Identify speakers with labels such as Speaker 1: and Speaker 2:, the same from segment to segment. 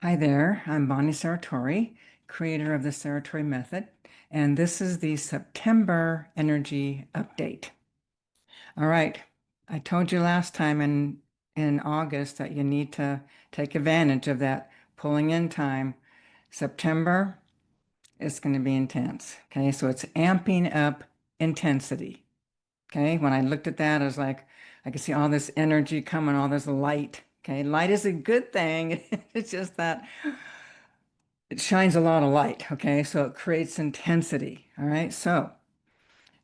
Speaker 1: Hi there, I'm Bonnie Serratore, creator of the Serratore method, and this is the September energy update. All right, I told you last time in August that you need to take advantage of that pulling in time. September is going to be intense. Okay, so it's amping up intensity. Okay, when I looked at that, I was like, I could see all this energy coming, all this light. Okay, light is a good thing. It's just that it shines a lot of light, okay? So it creates intensity, all right? So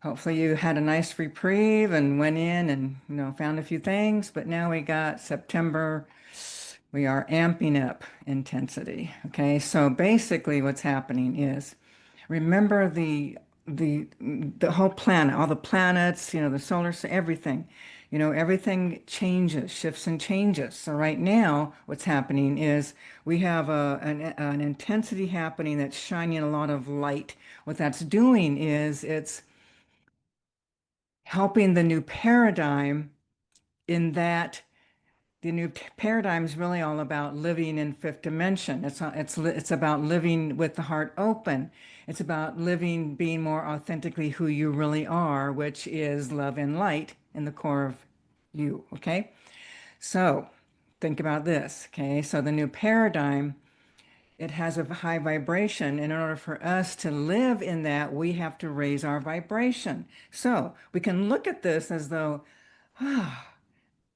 Speaker 1: hopefully you had a nice reprieve and went in and, found a few things, but now we got September, we are amping up intensity, okay? So basically what's happening is, remember the whole planet, all the planets, the solar, everything. Everything changes, shifts and changes. So right now, what's happening is we have an intensity happening that's shining a lot of light. What that's doing is it's helping the new paradigm in that the new paradigm is really all about living in fifth dimension. It's about living with the heart open. It's about living, being more authentically who you really are, which is love and light in the core of you. Okay. So think about this. Okay. So the new paradigm, it has a high vibration. And in order for us to live in that, we have to raise our vibration. So we can look at this as though,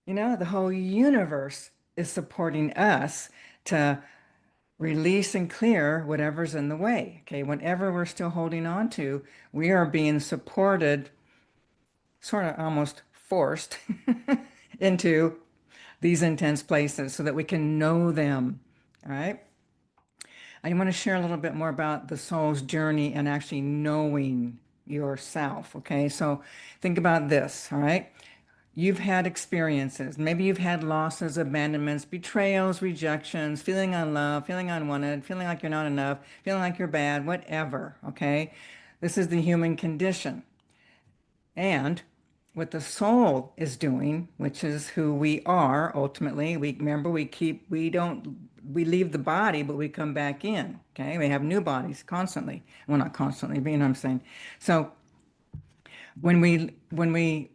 Speaker 1: the whole universe is supporting us to release and clear whatever's in the way. Okay, whatever we're still holding on to, we are being supported, sort of almost forced into these intense places so that we can know them. All right. I want to share a little bit more about the soul's journey and actually knowing yourself. Okay, so think about this. All right. You've had experiences. Maybe you've had losses, abandonments, betrayals, rejections, feeling unloved, feeling unwanted, feeling like you're not enough, feeling like you're bad, whatever. Okay. This is the human condition. And what the soul is doing, which is who we are ultimately, we leave the body, but we come back in. Okay. We have new bodies constantly. Well, not constantly, but you know what I'm saying. So when we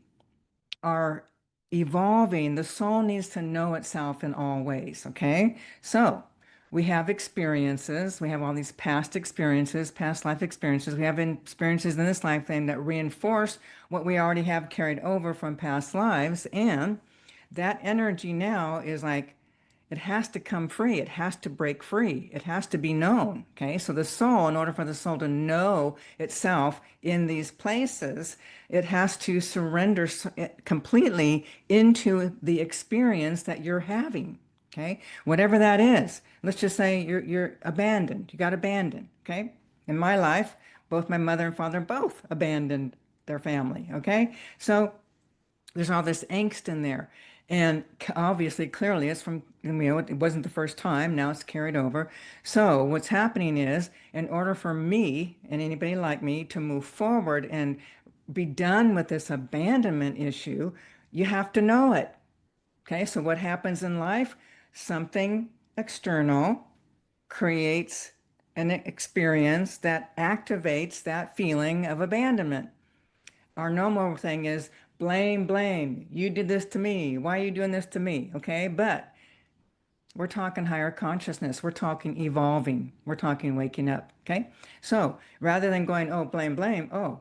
Speaker 1: are evolving, the soul needs to know itself in all ways, okay? So we have experiences, we have all these past experiences, past life experiences, we have experiences in this lifetime that reinforce what we already have carried over from past lives, and that energy now is like it has to come free. It has to break free. It has to be known. Okay. So the soul, in order for the soul to know itself in these places, it has to surrender completely into the experience that you're having. Okay. Whatever that is. Let's just say you're abandoned. You got abandoned. Okay. In my life, both my mother and father both abandoned their family. Okay. So there's all this angst in there. And obviously, clearly, it's from, it wasn't the first time. Now it's carried over. So what's happening is, in order for me and anybody like me to move forward and be done with this abandonment issue, you have to know it. Okay, so what happens in life? Something external creates an experience that activates that feeling of abandonment. Our normal thing is blame, blame. You did this to me. Why are you doing this to me? Okay, but we're talking higher consciousness. We're talking evolving. We're talking waking up. Okay, so rather than going, oh, blame, blame, oh,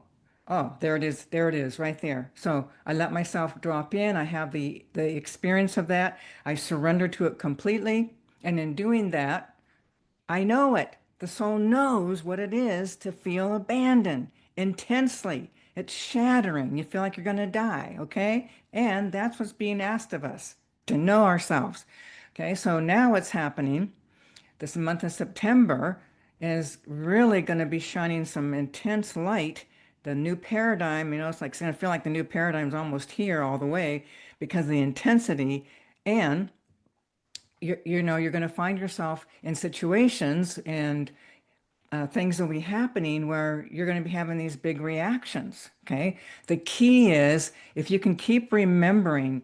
Speaker 1: there it is, right there. So I let myself drop in. I have the experience of that. I surrender to it completely, and in doing that, I know it. The soul knows what it is to feel abandoned intensely. It's shattering. You feel like you're going to die, okay? And that's what's being asked of us, to know ourselves. Okay, so now what's happening, this month of September is really going to be shining some intense light. The new paradigm, it's like it's going to feel like the new paradigm's almost here all the way because of the intensity. And you're going to find yourself in situations and things will be happening where you're going to be having these big reactions. Okay. The key is if you can keep remembering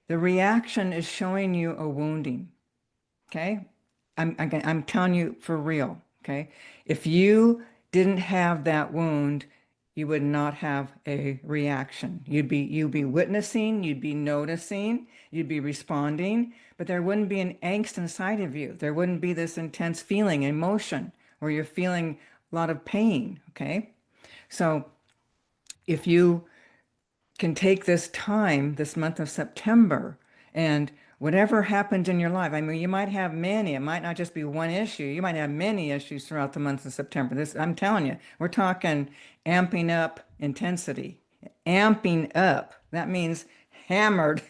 Speaker 1: the reaction is showing you a wounding. Okay. I'm telling you for real, okay? If you didn't have that wound, you would not have a reaction. You'd be witnessing, you'd be noticing, you'd be responding, but there wouldn't be an angst inside of you. There wouldn't be this intense feeling, emotion, where you're feeling a lot of pain, okay? So if you can take this time, this month of September, and whatever happens in your life. I mean, you might have many. It might not just be one issue. You might have many issues throughout the month of September. This, I'm telling you, we're talking amping up intensity. Amping up. That means hammered.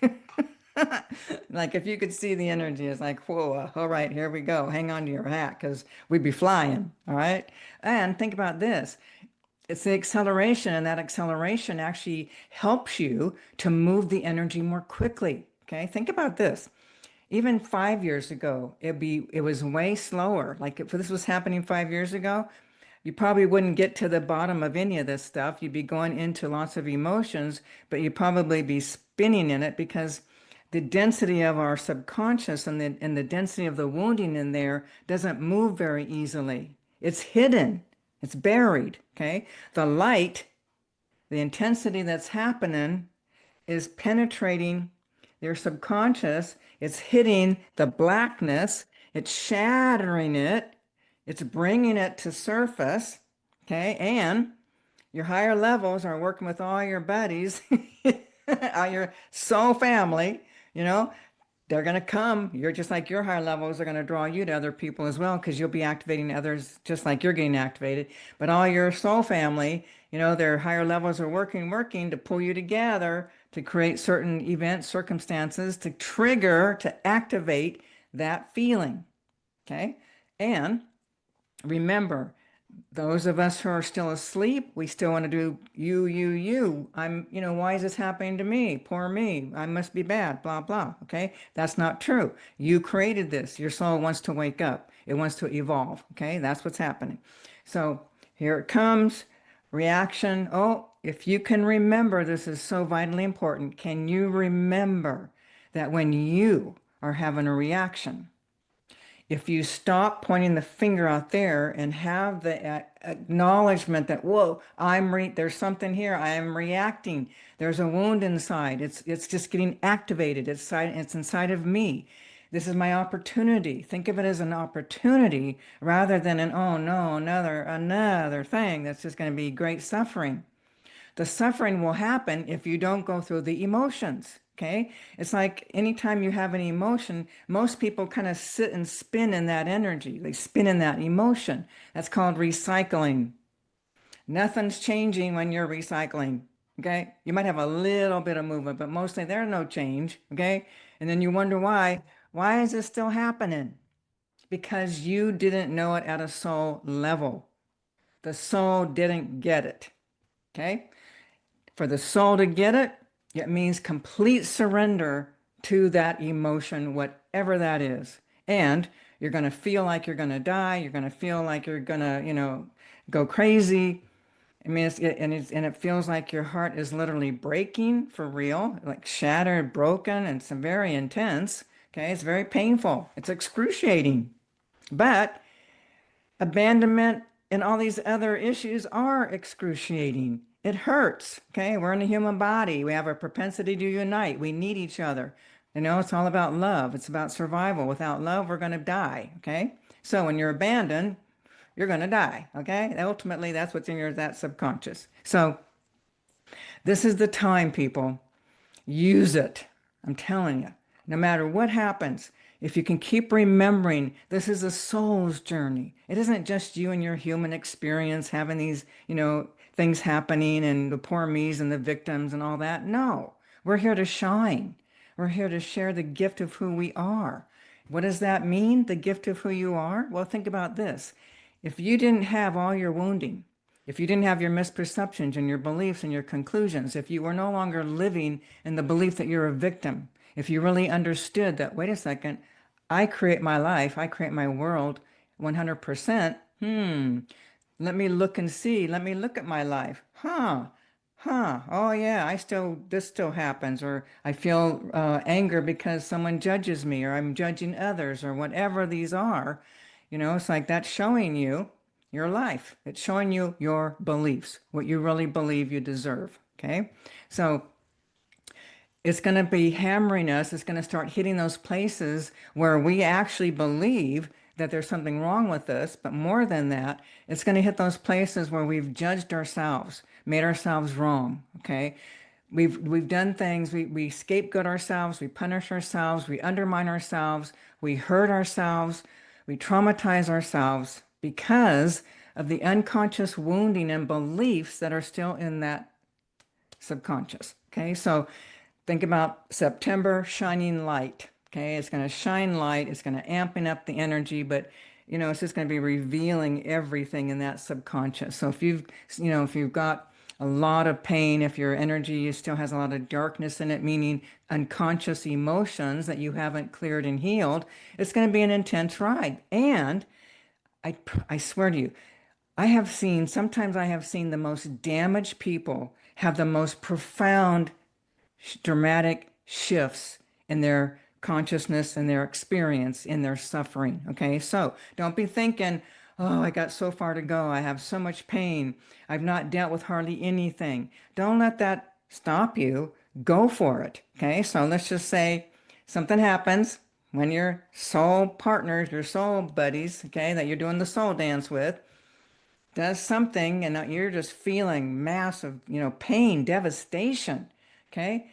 Speaker 1: Like if you could see the energy, it's like, whoa, all right, here we go. Hang on to your hat because we'd be flying. All right. And think about this. It's the acceleration, and that acceleration actually helps you to move the energy more quickly. Okay, think about this. Even 5 years ago, it was way slower. Like if this was happening 5 years ago, you probably wouldn't get to the bottom of any of this stuff. You'd be going into lots of emotions, but you'd probably be spinning in it because the density of our subconscious and the density of the wounding in there doesn't move very easily. It's hidden. It's buried. Okay. The light, the intensity that's happening is penetrating their subconscious. It's hitting the blackness. It's shattering it. It's bringing it to surface. Okay. And your higher levels are working with all your buddies, all your soul family, you know, they're going to come. You're just like your higher levels are going to draw you to other people as well because you'll be activating others just like you're getting activated. But all your soul family, their higher levels are working to pull you together to create certain events, circumstances, to trigger, to activate that feeling. Okay. And remember, those of us who are still asleep, we still want to do you. Why is this happening to me? Poor me. I must be bad, blah, blah. Okay. That's not true. You created this. Your soul wants to wake up. It wants to evolve. Okay. That's what's happening. So here it comes. Reaction. Oh, if you can remember, this is so vitally important. Can you remember that when you are having a reaction, if you stop pointing the finger out there and have the acknowledgement that, whoa, there's something here, I am reacting. There's a wound inside. It's just getting activated. It's inside of me. This is my opportunity. Think of it as an opportunity rather than an, oh no, another thing that's just going to be great suffering. The suffering will happen if you don't go through the emotions. Okay. It's like anytime you have an emotion, most people kind of sit and spin in that energy. They spin in that emotion. That's called recycling. Nothing's changing when you're recycling. Okay. You might have a little bit of movement, but mostly there's no change. Okay. And then you wonder why. Why is this still happening? Because you didn't know it at a soul level. The soul didn't get it. Okay. For the soul to get it, it means complete surrender to that emotion, whatever that is. And you're going to feel like you're going to die. You're going to feel like you're going to, go crazy. I mean, and it feels like your heart is literally breaking for real, like shattered, broken, and it's very intense. Okay, it's very painful. It's excruciating. But abandonment and all these other issues are excruciating. It hurts. Okay. We're in a human body. We have a propensity to unite. We need each other. It's all about love. It's about survival. Without love, we're going to die. Okay. So when you're abandoned, you're going to die. Okay. And ultimately, that's what's in that subconscious. So this is the time, people. Use it. I'm telling you, no matter what happens, if you can keep remembering, this is a soul's journey. It isn't just you and your human experience having these, things happening and the poor me's and the victims and all that. No, we're here to shine. We're here to share the gift of who we are. What does that mean, the gift of who you are? Well, think about this. If you didn't have all your wounding, if you didn't have your misperceptions and your beliefs and your conclusions, if you were no longer living in the belief that you're a victim, if you really understood that, wait a second, I create my life, I create my world 100%, let me look and see, let me look at my life. huh, oh yeah, this still happens, or I feel anger because someone judges me, or I'm judging others, or whatever these are. It's like that's showing you your life. It's showing you your beliefs, what you really believe you deserve. Okay. So it's going to be hammering us. It's going to start hitting those places where we actually believe that there's something wrong with us. But more than that, it's going to hit those places where we've judged ourselves, made ourselves wrong. Okay. We've done things, we scapegoat ourselves, we punish ourselves, we undermine ourselves, we hurt ourselves, we traumatize ourselves because of the unconscious wounding and beliefs that are still in that subconscious. Okay, so think about September shining light. Okay, it's going to shine light, it's going to amping up the energy, but it's just going to be revealing everything in that subconscious. So if you've got a lot of pain, if your energy still has a lot of darkness in it, meaning unconscious emotions that you haven't cleared and healed, it's going to be an intense ride. And I swear to you, sometimes I have seen the most damaged people have the most profound, dramatic shifts in their consciousness and their experience in their suffering. Okay, so don't be thinking, oh, I got so far to go. I have so much pain. I've not dealt with hardly anything. Don't let that stop you. Go for it. Okay, so let's just say something happens when your soul partners, your soul buddies, okay, that you're doing the soul dance with, does something and you're just feeling massive, pain, devastation. Okay,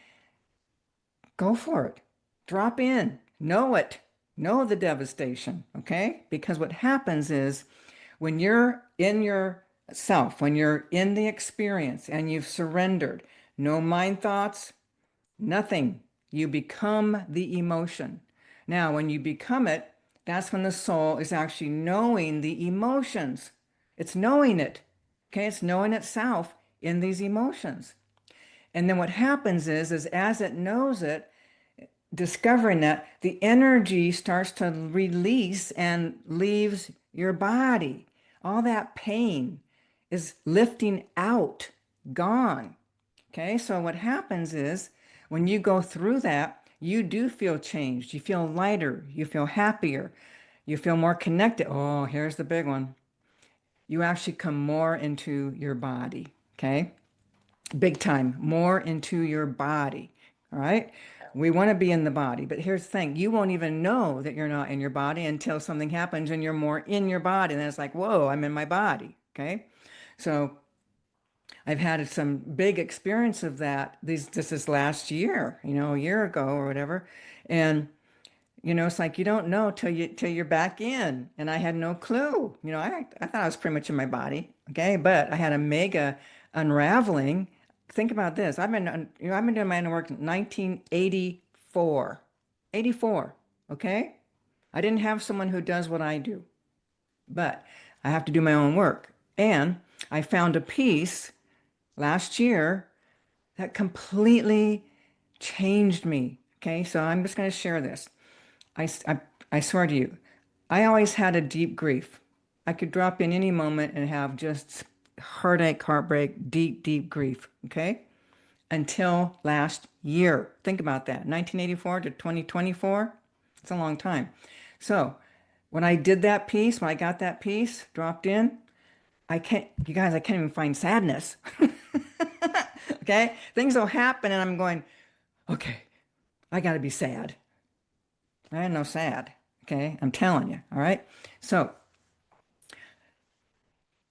Speaker 1: go for it. Drop in. Know it. Know the devastation. Okay? Because what happens is when you're in yourself, when you're in the experience and you've surrendered, no mind thoughts, nothing. You become the emotion. Now, when you become it, that's when the soul is actually knowing the emotions. It's knowing it. Okay? It's knowing itself in these emotions. And then what happens is as it knows it, discovering that the energy starts to release and leaves your body. All that pain is lifting out, gone. Okay, so what happens is when you go through that, you do feel changed. You feel lighter, you feel happier, you feel more connected. Oh, here's the big one. You actually come more into your body. Okay, big time, more into your body. All right. We want to be in the body, but here's the thing. You won't even know that you're not in your body until something happens and you're more in your body. And then it's like, whoa, I'm in my body. Okay. So I've had some big experience of that. This is last year, a year ago or whatever. And it's like you don't know till you're back in. And I had no clue. I thought I was pretty much in my body. Okay. But I had a mega unraveling. Think about this. I've been doing my inner work in 1984. 84. Okay. I didn't have someone who does what I do, but I have to do my own work. And I found a piece last year that completely changed me. Okay. So I'm just going to share this. I swear to you, I always had a deep grief. I could drop in any moment and have just heartache, heartbreak, deep, deep grief. Okay. Until last year. Think about that. 1984 to 2024. It's a long time. So when I did that piece, when I got that piece dropped in, you guys, I can't even find sadness. Okay. Things will happen and I'm going, okay, I got to be sad. I ain't no sad. Okay. I'm telling you. All right. So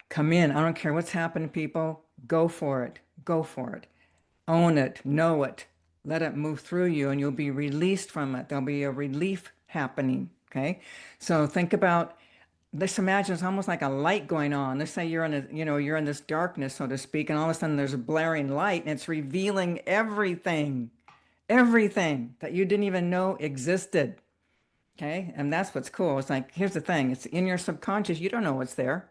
Speaker 1: come in. I don't care what's happening, people. Go for it. Go for it. Own it. Know it. Let it move through you and you'll be released from it. There'll be a relief happening. Okay. So think about, let's imagine it's almost like a light going on. Let's say you're in this darkness, so to speak, and all of a sudden there's a blaring light and it's revealing everything that you didn't even know existed. Okay. And that's what's cool. It's like, here's the thing. It's in your subconscious. You don't know what's there.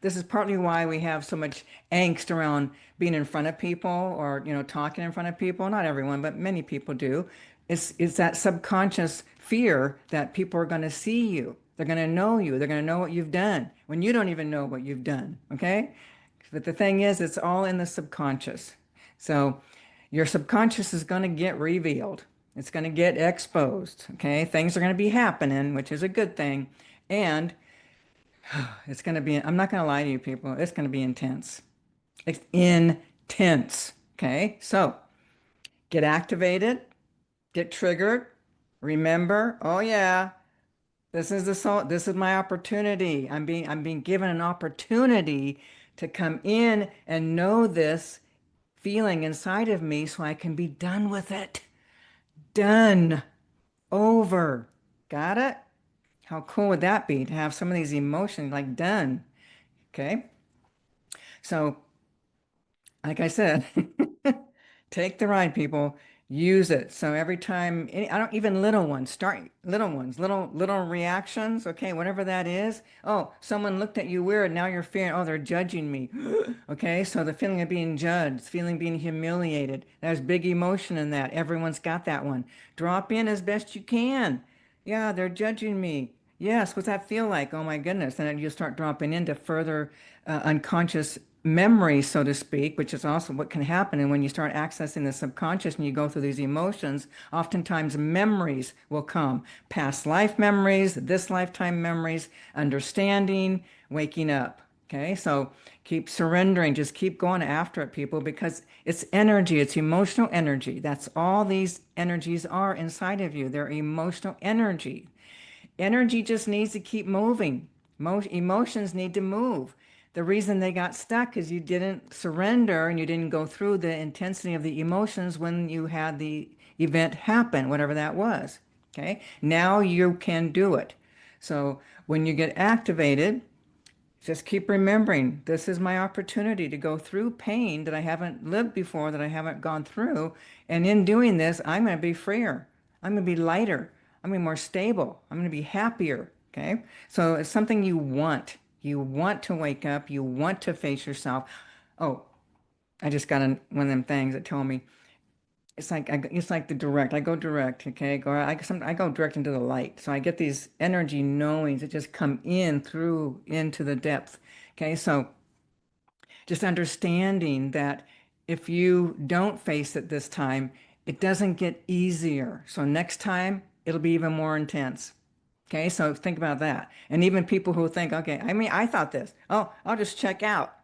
Speaker 1: This is partly why we have so much angst around being in front of people or, talking in front of people. Not everyone, but many people do. It's that subconscious fear that people are going to see you. They're going to know you. They're going to know what you've done when you don't even know what you've done. Okay. But the thing is, it's all in the subconscious. So your subconscious is going to get revealed. It's going to get exposed. Okay. Things are going to be happening, which is a good thing. And it's going to be, I'm not going to lie to you people, it's going to be intense. It's intense. Okay. So get activated, get triggered. Remember, oh yeah, this is the soul, this is my opportunity. I'm being given an opportunity to come in and know this feeling inside of me so I can be done with it. Done. Over. Got it? How cool would that be to have some of these emotions like done? Okay. So, like I said, take the ride, people. Use it. So every time, I don't even little ones, start little ones, little reactions. Okay, whatever that is. Oh, someone looked at you weird. Now you're fearing, oh, they're judging me. Okay, so the feeling of being judged, feeling being humiliated. There's big emotion in that. Everyone's got that one. Drop in as best you can. Yeah, they're judging me. Yes, what's that feel like? Oh my goodness. And then you start dropping into further unconscious memory, so to speak, which is also what can happen. And when you start accessing the subconscious and you go through these emotions, oftentimes memories will come. Past life memories, this lifetime memories, understanding, waking up. Okay, so keep surrendering, just keep going after it, people, because it's energy, it's emotional energy. That's all these energies are inside of you. They're emotional energy. Energy just needs to keep moving. Emotions need to move. The reason they got stuck is you didn't surrender and you didn't go through the intensity of the emotions when you had the event happen, whatever that was. Okay. Now you can do it. So when you get activated, just keep remembering this is my opportunity to go through pain that I haven't lived before, that I haven't gone through. And in doing this, I'm going to be freer. I'm going to be lighter. I'm going to be more stable. I'm going to be happier. Okay. So it's something you want. You want to wake up. You want to face yourself. Oh, I just got one of them things that told me it's like the direct. I go direct, okay? I go direct into the light. So I get these energy knowings that just come in through into the depth. Okay, so just understanding that if you don't face it this time, it doesn't get easier. So next time it'll be even more intense. Okay, so think about that. And even people who think, okay, I mean, I thought this. Oh, I'll just check out.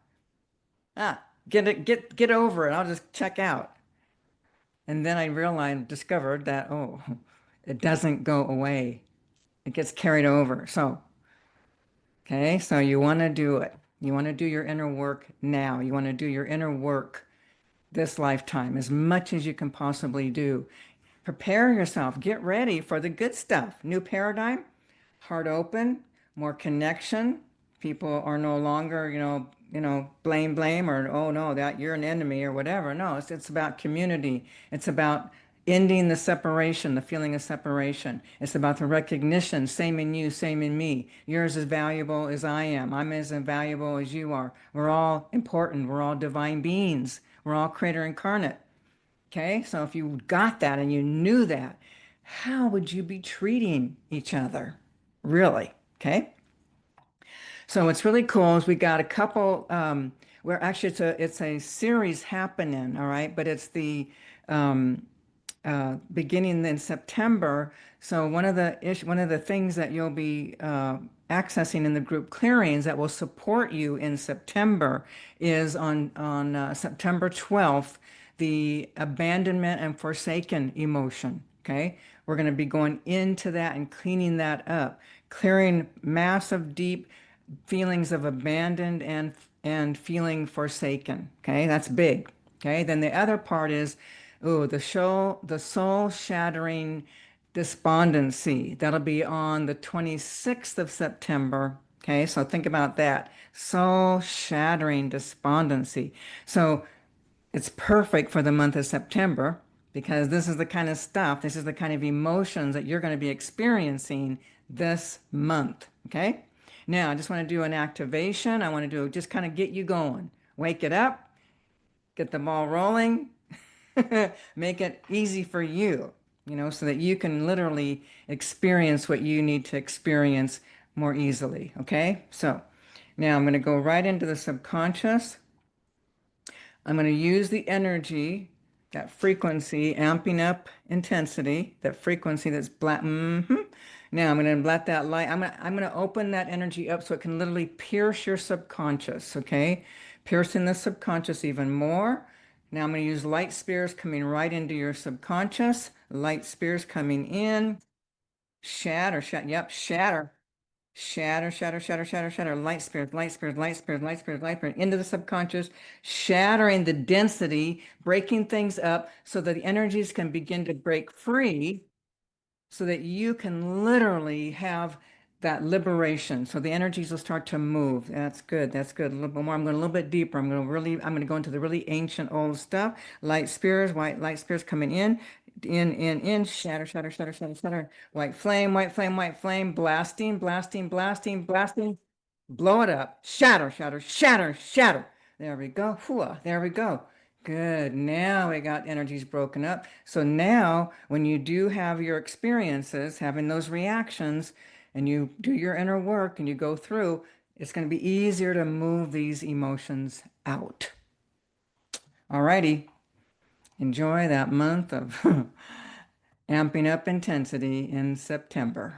Speaker 1: Ah, get over it. I'll just check out. And then I realized, discovered that, oh, it doesn't go away. It gets carried over. So, okay, so you want to do it. You want to do your inner work now. You want to do your inner work this lifetime as much as you can possibly do. Prepare yourself. Get ready for the good stuff. New paradigm, heart open, more connection. People are no longer, blame, or oh no, that you're an enemy or whatever. No, it's about community. It's about ending the separation, the feeling of separation. It's about the recognition, same in you, same in me. You're as valuable as I am. I'm as valuable as you are. We're all important. We're all divine beings. We're all creator incarnate. Okay, so if you got that and you knew that, how would you be treating each other? Really? Okay. So what's really cool is we got a couple, where actually it's a series happening, all right, but it's the um, beginning in September. So one of the things that you'll be accessing in the group clearings that will support you in September is on September 12th, the abandonment and forsaken emotion. Okay, we're going to be going into that and cleaning that up, clearing massive, deep feelings of abandoned and feeling forsaken. Okay, that's big. Okay, then the other part is, oh, the soul-shattering despondency. That'll be on the 26th of September. Okay, so think about that. Soul-shattering despondency. So it's perfect for the month of September because this is the kind of stuff, this is the kind of emotions that you're going to be experiencing this month. Okay. Now, I just want to do an activation. I want to do just kind of get you going. Wake it up, get the ball rolling, make it easy for you, so that you can literally experience what you need to experience more easily. Okay. So now I'm going to go right into the subconscious. I'm going to use the energy, that frequency, amping up intensity, that frequency that's black. Now I'm going to let that light, I'm going to open that energy up so it can literally pierce your subconscious, okay? Piercing the subconscious even more. Now I'm going to use light spears coming right into your subconscious, light spears coming in, shatter, shatter, yep, shatter. Shatter, shatter, shatter, shatter, shatter, light spirit, light spirit, light spirit, light spirit, light spirit, into the subconscious, shattering the density, breaking things up so that the energies can begin to break free so that you can literally have that liberation. So the energies will start to move. That's good. That's good. A little bit more. I'm going a little bit deeper. I'm going to go into the really ancient old stuff. Light spears, white light spears coming in, shatter, shatter, shatter, shatter, shatter. White flame, white flame, white flame, blasting, blasting, blasting, blasting. Blow it up. Shatter, shatter, shatter, shatter. There we go. Hooah, there we go. Good. Now we got energies broken up. So now when you do have your experiences, having those reactions, and you do your inner work and you go through, it's going to be easier to move these emotions out. Alrighty. Enjoy that month of amping up intensity in September.